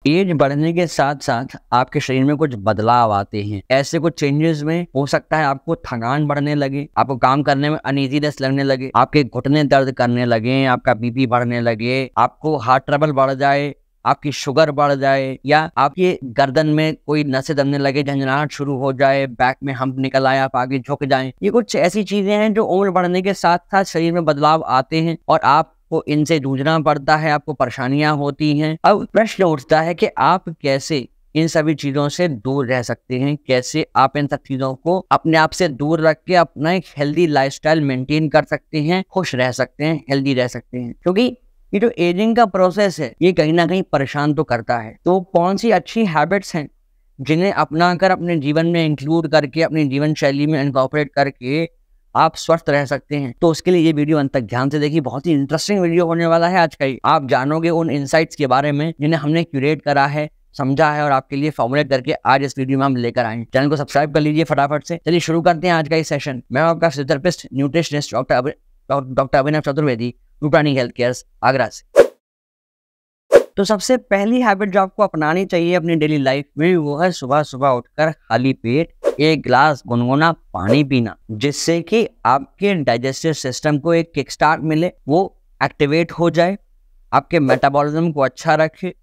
As बढ़ने के साथ साथ आपके शरीर में कुछ बदलाव आते हैं। ऐसे कुछ चेंजेस में हो सकता है आपको थकान बढ़ने लगे, आपको काम करने में अनईजीनेस लगने लगे, आपके घुटने दर्द करने लगे, आपका बीपी बढ़ने लगे, आपको हार्ट ट्रबल बढ़ जाए, आपकी शुगर बढ़ जाए, या आपके गर्दन में कोई नसें दबने लगे, झंझनाहट शुरू हो जाए, बैक में हम्प निकल आए, आप आगे झुक जाएं। ये कुछ ऐसी चीजें हैं जो उम्र बढ़ने के साथ साथ शरीर में बदलाव आते हैं और आपको इनसे जूझना पड़ता है, आपको परेशानियां होती हैं। अब प्रश्न उठता है कि आप कैसे इन सभी चीजों से दूर रह सकते हैं, कैसे आप इन सब चीजों को अपने आप से दूर रख के अपना एक हेल्दी लाइफस्टाइल मेंटेन कर सकते हैं, खुश रह सकते हैं, हेल्दी रह सकते हैं। क्योंकि ये जो एजिंग का प्रोसेस है ये कहीं ना कहीं परेशान तो करता है। तो कौन सी अच्छी हैबिट्स हैं जिन्हें अपनाकर अपने जीवन में इंक्लूड करके, अपनी जीवन शैली में इनकॉर्पोरेट करके आप स्वस्थ रह सकते हैं, तो उसके लिए ये वीडियो अंत तक ध्यान से देखिए। बहुत ही इंटरेस्टिंग वीडियो होने वाला है आज का ही। आप जानोगे उन इंसाइट्स के बारे में जिन्हें हमने क्यूरेट करा है, समझा है और आपके लिए फॉर्मुलेट करके आज इस वीडियो में हम लेकर आए। चैनल को सब्सक्राइब कर लीजिए फटाफट से। चलिए शुरू करते हैं आज का ये सेशन। मैं आपका फिजियोथेरेपिस्ट न्यूट्रिशनिस्ट डॉक्टर अभिनव चतुर्वेदी, रूपानी हेल्थ केयर आगरा से। तो सबसे पहली हैबिट जो आपको अपनानी चाहिए अपनी डेली लाइफ में वो है सुबह सुबह उठकर खाली पेट एक गिलास गुनगुना पानी पीना, जिससे कि आपके डाइजेस्टिव सिस्टम को एक किक स्टार्ट मिले, वो एक्टिवेट हो जाए, आपके मेटाबॉलिज्म को अच्छा रखे,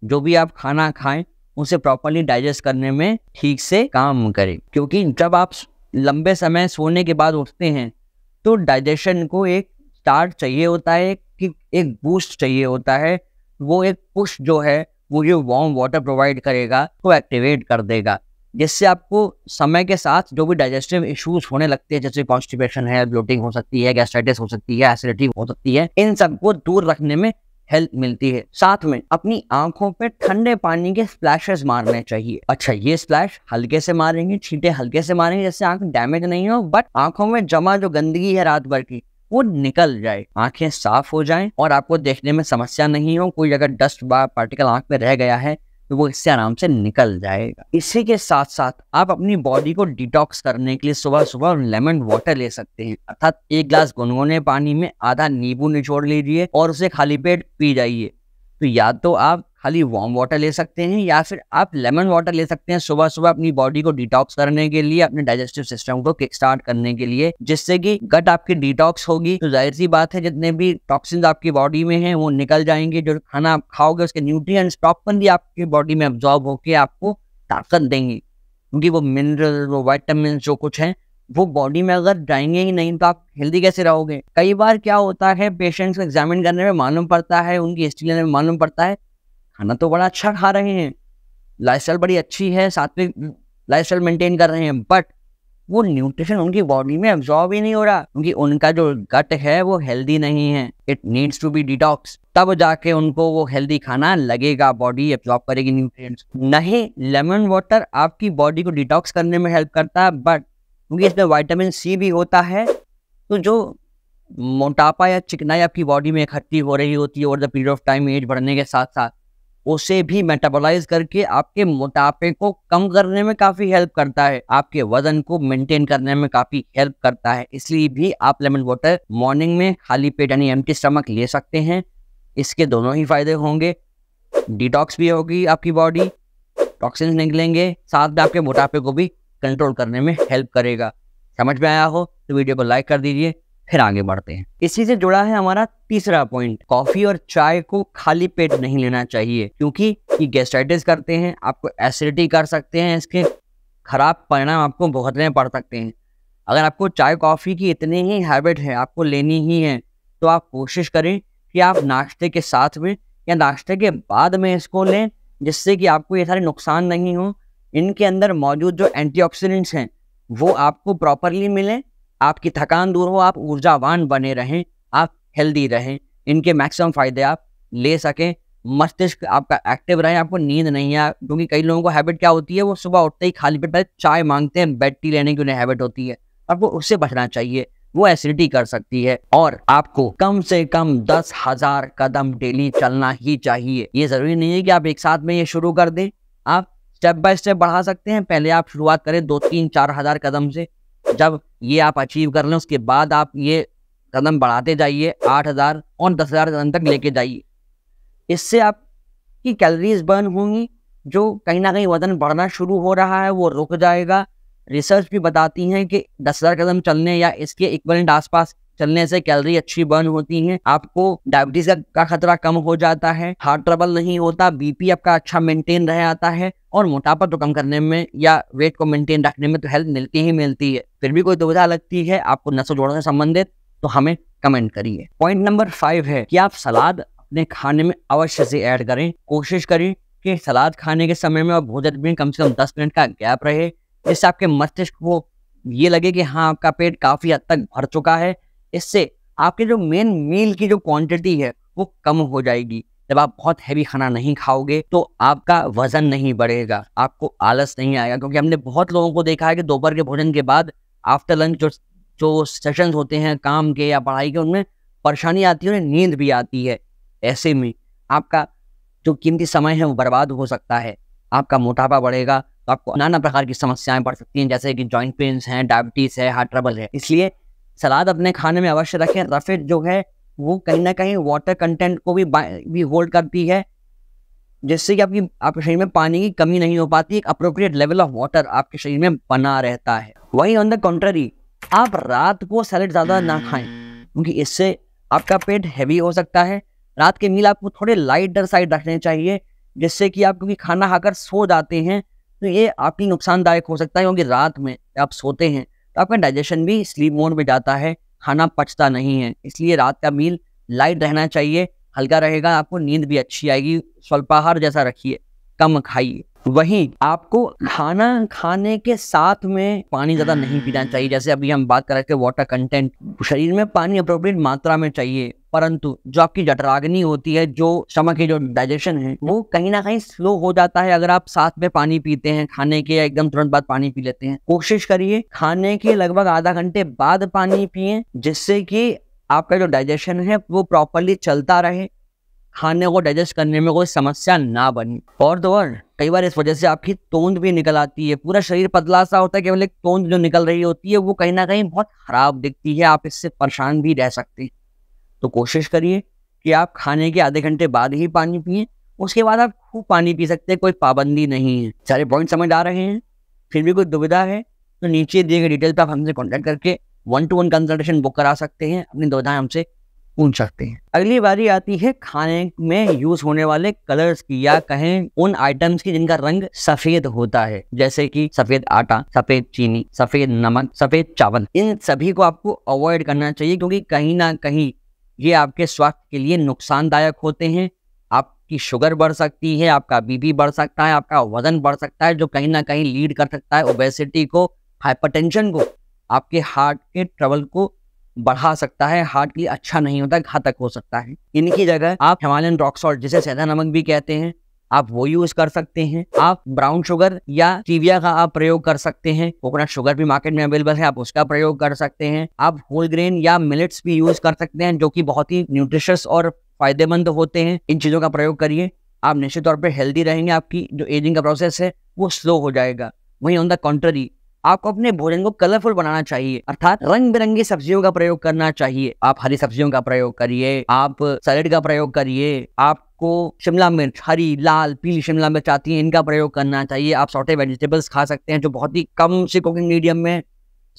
जो भी आप खाना खाएं उसे प्रॉपर्ली डाइजेस्ट करने में ठीक से काम करे। क्योंकि जब आप लंबे समय सोने के बाद उठते हैं तो डाइजेशन को एक स्टार्ट चाहिए होता है, कि एक बूस्ट चाहिए होता है। वो एक पुश जो है वो ये वार्म वाटर प्रोवाइड करेगा, वो एक्टिवेट कर देगा, जिससे आपको समय के साथ जो भी डाइजेस्टिव इश्यूज होने लगते हैं, जैसे कॉन्स्टिपेशन है, ब्लोटिंग हो सकती है, गैस्ट्राइटिस हो सकती है, एसिडिटी हो सकती है, इन सबको दूर रखने में हेल्प मिलती है। साथ में अपनी आंखों पे ठंडे पानी के स्प्लैशेस मारने चाहिए। अच्छा, ये स्प्लैश हल्के से मारेंगे, छींटे हल्के से मारेंगे, जैसे आंख डैमेज नहीं हो, बट आंखों में जमा जो गंदगी है रात भर की वो निकल जाए, आंखें साफ हो जाएं और आपको देखने में समस्या नहीं हो। कोई अगर डस्ट पार्टिकल आंख में रह गया है तो वो इससे आराम से निकल जाएगा। इसी के साथ साथ आप अपनी बॉडी को डिटॉक्स करने के लिए सुबह सुबह लेमन वाटर ले सकते हैं। अर्थात एक गिलास गुनगुने पानी में आधा नींबू निचोड़ लीजिए और उसे खाली पेट पी जाइए। तो या तो आप खाली वार्म वाटर ले सकते हैं या फिर आप लेमन वाटर ले सकते हैं सुबह सुबह अपनी बॉडी को डिटॉक्स करने के लिए, अपने डाइजेस्टिव सिस्टम को किक स्टार्ट करने के लिए, जिससे कि गट आपकी डिटॉक्स होगी तो जाहिर सी बात है जितने भी टॉक्सिन्स आपकी बॉडी में हैं वो निकल जाएंगे। जो खाना आप खाओगे उसके न्यूट्रिएंट्स प्रॉपर्ली आपकी बॉडी में अब्सॉर्ब होकर आपको ताकत देंगे, क्योंकि वो मिनरल, वो वाइटामिन जो कुछ है वो बॉडी में अगर जाएंगे ही नहीं तो आप हेल्दी कैसे रहोगे। कई बार क्या होता है, पेशेंट्स को एग्जामिन करने में मालूम पड़ता है, उनकी हिस्ट्री लेने में मालूम पड़ता है खाना तो बड़ा अच्छा खा रहे हैं, लाइफस्टाइल बड़ी अच्छी है, सात्विक लाइफस्टाइल मेंटेन कर रहे हैं, बट वो न्यूट्रिशन उनकी बॉडी में अब्सॉर्ब ही नहीं हो रहा, क्योंकि उनका जो गट है वो हेल्दी नहीं है। It needs to be detox, तब जाके उनको वो हेल्दी खाना लगेगा, बॉडी अब्सॉर्ब करेगी न्यूट्रिएंट्स। नहीं, लेमन वाटर आपकी बॉडी को डिटॉक्स करने में हेल्प करता है, बट क्योंकि इसमें विटामिन सी भी होता है, तो जो मोटापा या चिकनाई आपकी बॉडी में इकट्ठी हो रही होती है over the period of time age बढ़ने के साथ साथ, उसे भी मेटाबोलाइज करके आपके मोटापे को कम करने में काफी हेल्प करता है, आपके वजन को मेंटेन करने में काफी हेल्प करता है। इसलिए भी आप लेमन वाटर मॉर्निंग में खाली पेट यानी एम्प्टी स्टमक ले सकते हैं। इसके दोनों ही फायदे होंगे, डिटॉक्स भी होगी आपकी बॉडी, टॉक्सिन्स निकलेंगे, साथ में आपके मोटापे को भी कंट्रोल करने में हेल्प करेगा। समझ में आया हो तो वीडियो को लाइक कर दीजिए, फिर आगे बढ़ते हैं। इसी से जुड़ा है हमारा तीसरा पॉइंट, कॉफी और चाय को खाली पेट नहीं लेना चाहिए, क्योंकि ये गैस्ट्राइटिस करते हैं, आपको एसिडिटी कर सकते हैं, इसके खराब परिणाम आपको भुगतने पड़ सकते हैं। अगर आपको चाय कॉफी की इतनी ही हैबिट है, आपको लेनी ही है, तो आप कोशिश करें कि आप नाश्ते के साथ में या नाश्ते के बाद में इसको लें, जिससे कि आपको ये सारे नुकसान नहीं हो। इनके अंदर मौजूद जो एंटीऑक्सीडेंट्स हैं वो आपको प्रॉपरली मिलें, आपकी थकान दूर हो, आप ऊर्जावान बने रहें, आप हेल्दी रहें, इनके मैक्सिमम फायदे आप ले सकें, मस्तिष्क आपका एक्टिव रहे, आपको नींद नहीं आए। क्योंकि कई लोगों को हैबिट क्या होती है, वो सुबह उठते ही खाली पेट पहले चाय मांगते हैं, बेड टी लेने की उन्हें हैबिट होती है, आपको उससे बचना चाहिए, वो एसिडिटी कर सकती है। और आपको कम से कम 10,000 कदम डेली चलना ही चाहिए। ये जरूरी नहीं है कि आप एक साथ में ये शुरू कर दें, आप स्टेप बाय स्टेप बढ़ा सकते हैं। पहले आप शुरुआत करें 2-3-4 हज़ार कदम से, जब ये आप अचीव कर लें उसके बाद आप ये कदम बढ़ाते जाइए, 8,000 और 10,000 कदम तक लेके जाइए। इससे आप कि कैलोरीज बर्न होंगी, जो कहीं ना कहीं वजन बढ़ना शुरू हो रहा है वो रुक जाएगा। रिसर्च भी बताती हैं कि 10,000 कदम चलने या इसके इक्विवेलेंट आसपास चलने से कैलोरी अच्छी बर्न होती हैं। आपको डायबिटीज का खतरा कम हो जाता है, हार्ट ट्रबल नहीं होता, बीपी आपका अच्छा मेंटेन रह आता है, और मोटापा तो कम करने में या वेट को मेंटेन रखने में तो हेल्प मिलती ही मिलती है। फिर भी कोई दुविधा लगती है आपको नसों जोड़ों से संबंधित तो हमें कमेंट करिए। पॉइंट नंबर 5 है कि आप सलाद अपने खाने में अवश्य से ऐड करें। कोशिश करें कि सलाद खाने के समय में और भोजन में कम से कम 10 मिनट का गैप रहे, इससे आपके मस्तिष्क को ये लगे कि हाँ आपका पेट काफी हद तक भर चुका है। इससे आपके जो मेन मील की जो क्वांटिटी है वो कम हो जाएगी। जब आप बहुत हैवी खाना नहीं खाओगे तो आपका वजन नहीं बढ़ेगा, आपको आलस नहीं आएगा, क्योंकि हमने बहुत लोगों को देखा है कि दोपहर के भोजन के बाद आफ्टर लंच जो सेशंस होते हैं काम के या पढ़ाई के, उनमें परेशानी आती है, उन्हें नींद भी आती है। ऐसे में आपका जो कीमती समय है वो बर्बाद हो सकता है, आपका मोटापा बढ़ेगा, तो आपको नाना प्रकार की समस्याएं बढ़ सकती हैं, जैसे कि जॉइंट पेन्स हैं, डायबिटीज है, हार्ट ट्रबल है। इसलिए सलाद अपने खाने में अवश्य रखें। रफेट जो है वो कहीं ना कहीं वाटर कंटेंट को भी होल्ड करती है, जिससे कि आपके शरीर में पानी की कमी नहीं हो पाती, एक अप्रोप्रिएट लेवल ऑफ वाटर आपके शरीर में बना रहता है। वहीं ऑन द कॉन्ट्ररी आप रात को सैलेड ज़्यादा ना खाएं, क्योंकि इससे आपका पेट हैवी हो सकता है। रात के मील आपको थोड़े लाइटर साइड रखने चाहिए, जिससे कि आप क्योंकि खाना खाकर सो जाते हैं तो ये आपकी नुकसानदायक हो सकता है, क्योंकि रात में आप सोते हैं तो आपका डाइजेशन भी स्लीप मोड में जाता है, खाना पचता नहीं है। इसलिए रात का मील लाइट रहना चाहिए, हल्का रहेगा, आपको नींद भी अच्छी आएगी। स्वल्पाहार जैसा रखिए, कम खाइए। वहीं आपको खाना खाने के साथ में पानी ज़्यादा नहीं पीना चाहिए। जैसे अभी हम बात कर रहे थे वाटर कंटेंट, शरीर में पानी अप्रोप्रिएट मात्रा में चाहिए, परंतु जो आपकी जठराग्नि होती है, जो स्टमक की जो डाइजेशन है, वो कहीं ना कहीं स्लो हो जाता है अगर आप साथ में पानी पीते हैं, खाने के एकदम तुरंत बाद पानी पी लेते हैं। कोशिश करिए खाने के लगभग आधा घंटे बाद पानी पिए, जिससे कि आपका जो डाइजेशन है वो प्रॉपरली चलता रहे, खाने को डाइजेस्ट करने में कोई समस्या ना बने। और तो और कई बार इस वजह से आपकी तोंद भी निकल आती है, पूरा शरीर पतला सा होता है, केवल एक तोंद जो निकल रही होती है वो कहीं ना कहीं बहुत खराब दिखती है, आप इससे परेशान भी रह सकते हैं। तो कोशिश करिए कि आप खाने के आधे घंटे बाद ही पानी पिए, उसके बाद आप खूब पानी पी सकते हैं, कोई पाबंदी नहीं है। सारे पॉइंट समझ आ रहे हैं? फिर भी कोई दुविधा है तो नीचे दिए गए डिटेल पर आप हमसे कॉन्टैक्ट करके 1-to-1 कंसल्टेशन बुक करा सकते हैं, अपनी दुविधाएं हमसे पूछ सकते हैं। अगली बारी आती है खाने में यूज होने वाले कलर्स की, या कहें उन आइटम्स की जिनका रंग सफेद होता है, जैसे कि सफेद आटा, सफेद चीनी, सफेद नमक, सफेद चावल। इन सभी को आपको अवॉइड करना चाहिए, क्योंकि कहीं ना कहीं ये आपके स्वास्थ्य के लिए नुकसानदायक होते हैं। आपकी शुगर बढ़ सकती है, आपका बीपी बढ़ सकता है, आपका वजन बढ़ सकता है, जो कहीं ना कहीं लीड कर सकता है ओबेसिटी को, हाइपरटेंशन को, आपके हार्ट के ट्रबल को बढ़ा सकता है, हार्ट के लिए अच्छा नहीं होता, घातक हो सकता है। इनकी जगह आप हिमालयन रॉक सॉल्ट, जिसे सेंधा नमक भी कहते हैं, आप वो यूज कर सकते हैं। आप ब्राउन शुगर या स्टीविया का आप प्रयोग कर सकते हैं। कोकोनट शुगर भी मार्केट में अवेलेबल है, आप उसका प्रयोग कर सकते हैं। आप होल ग्रेन या मिलेट्स भी यूज कर सकते हैं, जो कि बहुत ही न्यूट्रिशियस और फायदेमंद होते हैं। इन चीजों का प्रयोग करिए, आप निश्चित तौर पर हेल्दी रहेंगे, आपकी जो एजिंग का प्रोसेस है वो स्लो हो जाएगा। वहीं ऑन द कॉन्ट्ररी आपको अपने भोजन को कलरफुल बनाना चाहिए, अर्थात रंग बिरंगी सब्जियों का प्रयोग करना चाहिए। आप हरी सब्जियों का प्रयोग करिए, आप सैलेड का प्रयोग करिए, आपको शिमला मिर्च, हरी, लाल, पीली शिमला मिर्च आती है, इनका प्रयोग करना चाहिए। आप सॉटे वेजिटेबल्स खा सकते हैं, जो बहुत ही कम से कुकिंग मीडियम में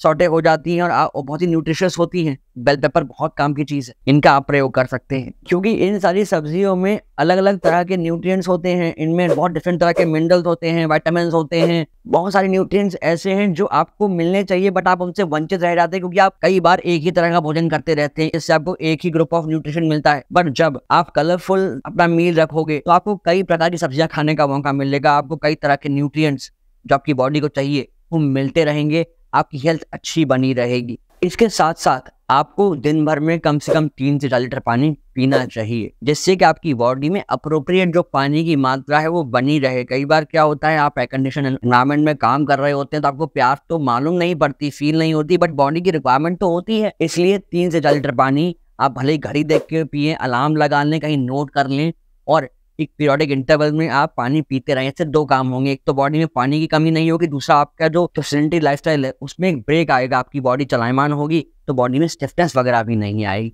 सॉटे हो जाती हैं और बहुत ही न्यूट्रिशियस होती हैं। बेल पेपर बहुत काम की चीज़ है, इनका आप प्रयोग कर सकते हैं, क्योंकि इन सारी सब्जियों में अलग अलग तरह के न्यूट्रिएंट्स होते हैं। इनमें बहुत डिफरेंट तरह के मिनरल्स होते हैं, विटामिन्स होते हैं, बहुत सारे न्यूट्रिएंट्स ऐसे हैं जो आपको मिलने चाहिए, बट आप उनसे वंचित रह जाते हैं, क्योंकि आप कई बार एक ही तरह का भोजन करते रहते हैं। इससे आपको एक ही ग्रुप ऑफ न्यूट्रिशन मिलता है। बट जब आप कलरफुल अपना मील रखोगे तो आपको कई प्रकार की सब्जियां खाने का मौका मिलेगा, आपको कई तरह के न्यूट्रिएंट्स जो आपकी बॉडी को चाहिए वो मिलते रहेंगे, आपकी हेल्थ अच्छी बनी रहेगी। इसके साथ साथ आपको दिन भर में कम से कम 3 से 4 लीटर पानी पीना चाहिए, जिससे कि आपकी बॉडी में अप्रोप्रिएट जो पानी की मात्रा है वो बनी रहे। कई बार क्या होता है, आप एयर कंडीशन एनवायरमेंट में काम कर रहे होते हैं तो आपको प्यास तो मालूम नहीं पड़ती, फील नहीं होती, बट बॉडी की रिक्वायरमेंट तो होती है। इसलिए 3 से 4 लीटर पानी आप भले ही घड़ी देख के पिए, अलार्म लगा लें, कहीं नोट कर लें, और एक पीरियोडिक इंटरवल में आप पानी पीते रहें। इससे 2 काम होंगे, एक तो बॉडी में पानी की कमी नहीं होगी, दूसरा आपका जो सेडेंटरी लाइफस्टाइल है उसमें एक ब्रेक आएगा, आपकी बॉडी चलायमान होगी, तो बॉडी में स्टिफनेस वगैरह भी नहीं आएगी।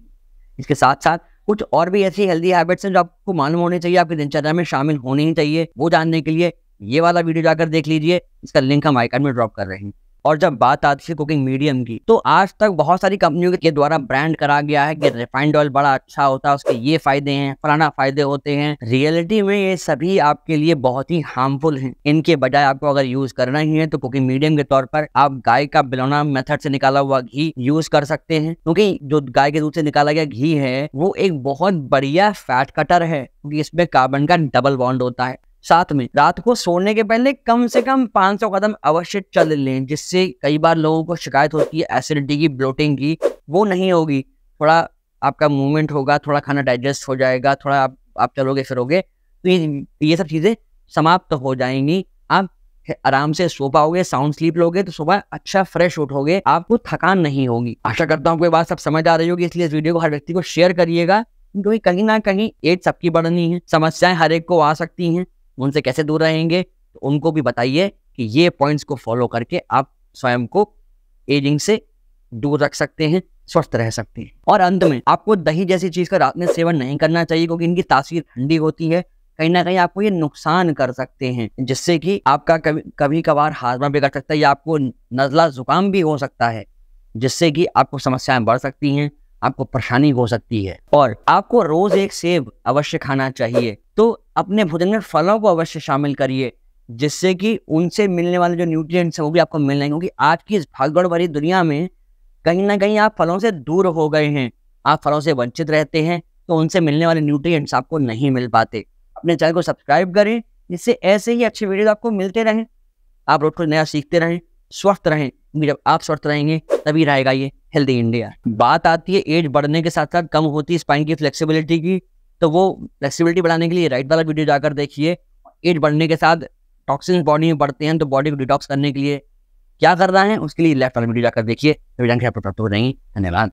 इसके साथ साथ कुछ और भी ऐसी हेल्दी हैबिट्स हैं जो आपको मालूम होनी चाहिए, आपकी दिनचर्या में शामिल होनी ही चाहिए। वो जानने के लिए ये वाला वीडियो जाकर देख लीजिए, इसका लिंक हम आइकन में ड्रॉप कर रहे हैं। और जब बात आती है कुकिंग मीडियम की, तो आज तक बहुत सारी कंपनियों के द्वारा ब्रांड करा गया है कि रिफाइंड ऑयल बड़ा अच्छा होता है, उसके ये फायदे हैं, फलाना फायदे होते हैं। रियलिटी में ये सभी आपके लिए बहुत ही हार्मफुल हैं। इनके बजाय आपको अगर यूज करना ही है तो कुकिंग मीडियम के तौर पर आप गाय का बिलौना मेथड से निकाला हुआ घी यूज कर सकते हैं, क्योंकि जो गाय के दूध से निकाला गया घी है वो एक बहुत बढ़िया फैट कटर है, क्योंकि इसमें कार्बन का डबल बॉन्ड होता है। साथ में रात को सोने के पहले कम से कम 500 कदम अवश्य चल लें, जिससे कई बार लोगों को शिकायत होती है एसिडिटी की, ब्लोटिंग की, वो नहीं होगी। थोड़ा आपका मूवमेंट होगा, थोड़ा खाना डाइजेस्ट हो जाएगा, थोड़ा आप चलोगे फिरोगे तो ये सब चीज़ें समाप्त हो जाएंगी। आप आराम से सो पाओगे, साउंड स्लीप लोगे तो सुबह अच्छा फ्रेश उठोगे, आपको थकान नहीं होगी। आशा करता हूँ आपको ये बात सब समझ आ रही होगी, इसलिए इस वीडियो को हर व्यक्ति को शेयर करिएगा, क्योंकि कहीं ना कहीं एज सबकी बढ़नी है, समस्याएं हर एक को आ सकती हैं, उनसे कैसे दूर रहेंगे तो उनको भी बताइए कि ये पॉइंट्स को फॉलो करके आप स्वयं को एजिंग से दूर रख सकते हैं, स्वस्थ रह सकते हैं। और अंत में आपको दही जैसी चीज का रात में सेवन नहीं करना चाहिए, क्योंकि इनकी तासीर ठंडी होती है, कहीं ना कहीं आपको ये नुकसान कर सकते हैं, जिससे कि आपका कभी कभार हाजमा बिगड़ सकता है या आपको नजला जुकाम भी हो सकता है, जिससे कि आपको समस्याएं बढ़ सकती हैं, आपको परेशानी हो सकती है। और आपको रोज एक सेब अवश्य खाना चाहिए। तो अपने भोजन में फलों को अवश्य शामिल करिए, जिससे कि उनसे मिलने वाले जो न्यूट्रिएंट्स हैं वो भी आपको मिल जाएंगे, क्योंकि आज की इस भागदौड़ भरी दुनिया में कहीं ना कहीं आप फलों से दूर हो गए हैं, आप फलों से वंचित रहते हैं, तो उनसे मिलने वाले न्यूट्रिएंट्स आपको नहीं मिल पाते। अपने चैनल को सब्सक्राइब करें, जिससे ऐसे ही अच्छे वीडियो आपको मिलते रहें, आप रोज कुछ नया सीखते रहें, स्वस्थ रहें, क्योंकि जब आप स्वस्थ रहेंगे तभी रहेगा ये हेल्दी इंडिया। बात आती है एज बढ़ने के साथ साथ कम होती है स्पाइन की फ्लेक्सिबिलिटी की, तो वो फ्लेक्सिबिलिटी बढ़ाने के लिए राइट वाला वीडियो जाकर देखिए। एज बढ़ने के साथ टॉक्सिन्स बॉडी में बढ़ते हैं, तो बॉडी को डिटॉक्स करने के लिए क्या करना है उसके लिए लेफ्ट वाला वीडियो जाकर देखिए, तो जानकारी आपको प्राप्त हो जाएंगी। धन्यवाद।